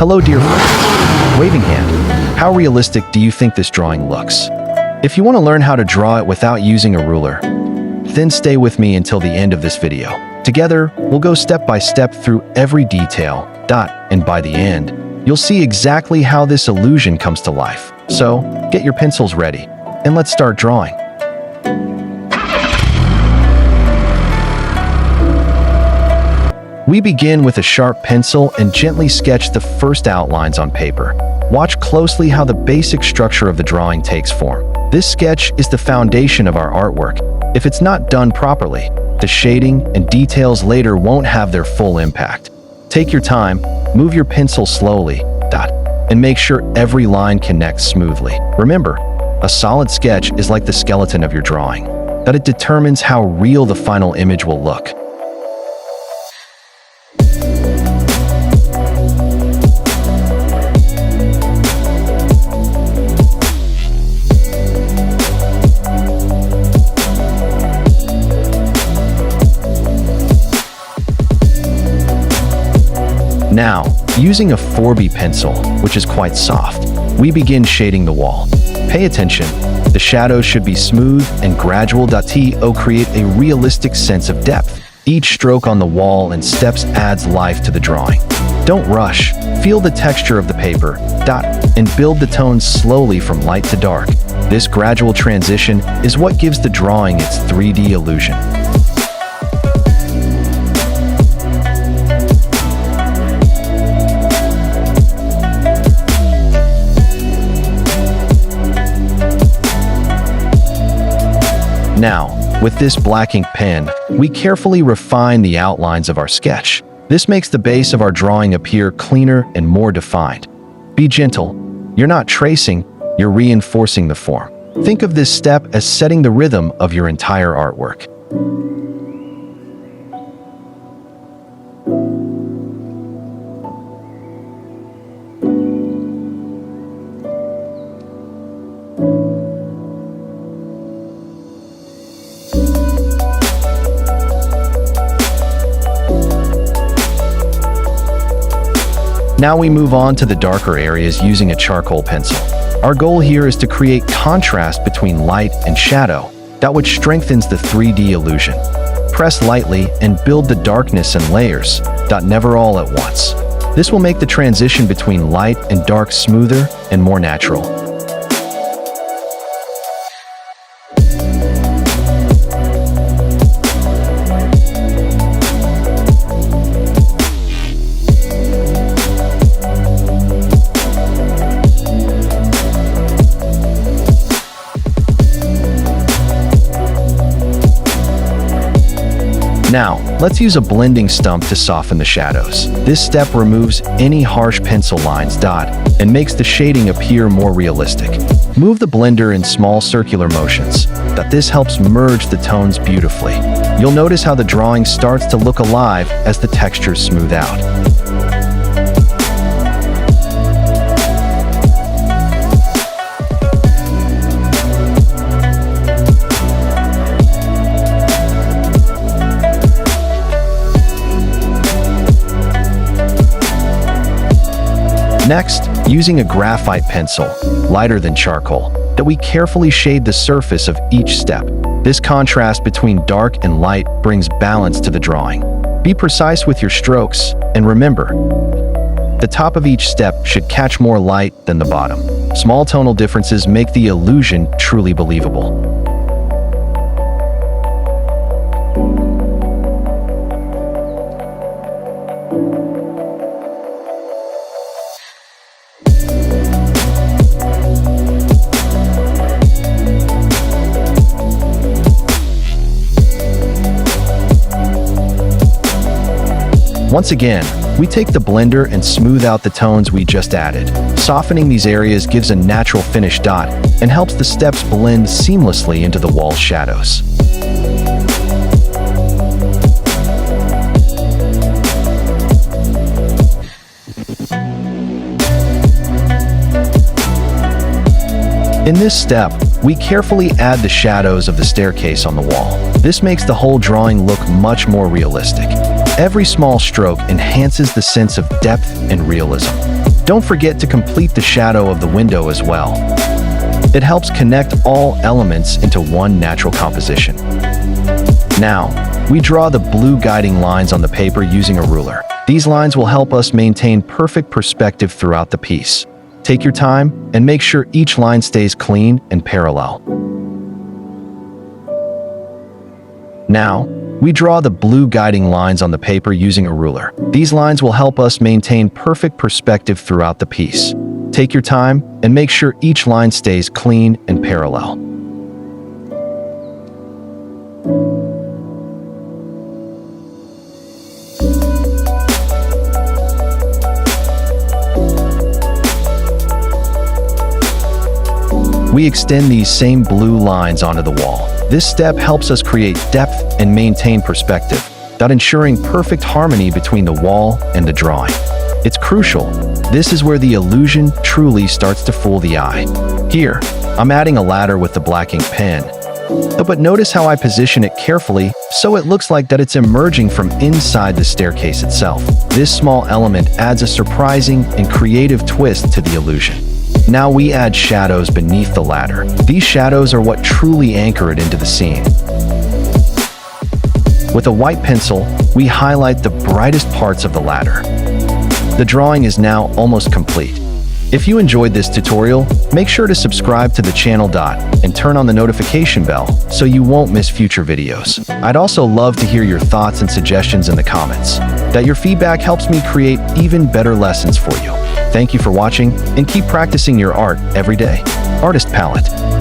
Hello dear friends. Waving hand. How realistic do you think this drawing looks? If you want to learn how to draw it without using a ruler, then stay with me until the end of this video. Together, we'll go step by step through every detail, and by the end, you'll see exactly how this illusion comes to life. So, get your pencils ready, and let's start drawing. We begin with a sharp pencil and gently sketch the first outlines on paper. Watch closely how the basic structure of the drawing takes form. This sketch is the foundation of our artwork. If it's not done properly, the shading and details later won't have their full impact. Take your time, move your pencil slowly, and make sure every line connects smoothly. Remember, a solid sketch is like the skeleton of your drawing, that it determines how real the final image will look. Now, using a 4B pencil, which is quite soft, we begin shading the wall. Pay attention, the shadows should be smooth and gradual to create a realistic sense of depth. Each stroke on the wall and steps adds life to the drawing. Don't rush, feel the texture of the paper, and build the tones slowly from light to dark. This gradual transition is what gives the drawing its 3D illusion. Now, with this black ink pen, we carefully refine the outlines of our sketch. This makes the base of our drawing appear cleaner and more defined. Be gentle. You're not tracing, you're reinforcing the form. Think of this step as setting the rhythm of your entire artwork. Now we move on to the darker areas using a charcoal pencil. Our goal here is to create contrast between light and shadow, which strengthens the 3D illusion. Press lightly and build the darkness in layers, never all at once. This will make the transition between light and dark smoother and more natural. Now, let's use a blending stump to soften the shadows. This step removes any harsh pencil lines, and makes the shading appear more realistic. Move the blender in small circular motions. This helps merge the tones beautifully. You'll notice how the drawing starts to look alive as the textures smooth out. Next, using a graphite pencil, lighter than charcoal, we carefully shade the surface of each step. This contrast between dark and light brings balance to the drawing. Be precise with your strokes, and remember, the top of each step should catch more light than the bottom. Small tonal differences make the illusion truly believable. Once again, we take the blender and smooth out the tones we just added. Softening these areas gives a natural finish, and helps the steps blend seamlessly into the wall shadows. In this step, we carefully add the shadows of the staircase on the wall. This makes the whole drawing look much more realistic. Every small stroke enhances the sense of depth and realism. Don't forget to complete the shadow of the window as well. It helps connect all elements into one natural composition. Now, we draw the blue guiding lines on the paper using a ruler. These lines will help us maintain perfect perspective throughout the piece. Take your time and make sure each line stays clean and parallel. Now, we draw the blue guiding lines on the paper using a ruler. These lines will help us maintain perfect perspective throughout the piece. Take your time and make sure each line stays clean and parallel. We extend these same blue lines onto the wall. This step helps us create depth and maintain perspective, thus ensuring perfect harmony between the wall and the drawing. It's crucial. This is where the illusion truly starts to fool the eye. Here, I'm adding a ladder with the black ink pen. But notice how I position it carefully so it looks like that it's emerging from inside the staircase itself. This small element adds a surprising and creative twist to the illusion. Now we add shadows beneath the ladder. These shadows are what truly anchor it into the scene. With a white pencil, we highlight the brightest parts of the ladder. The drawing is now almost complete. If you enjoyed this tutorial, make sure to subscribe to the channel and turn on the notification bell so you won't miss future videos. I'd also love to hear your thoughts and suggestions in the comments. Your feedback helps me create even better lessons for you. Thank you for watching and keep practicing your art every day. Artist Palette.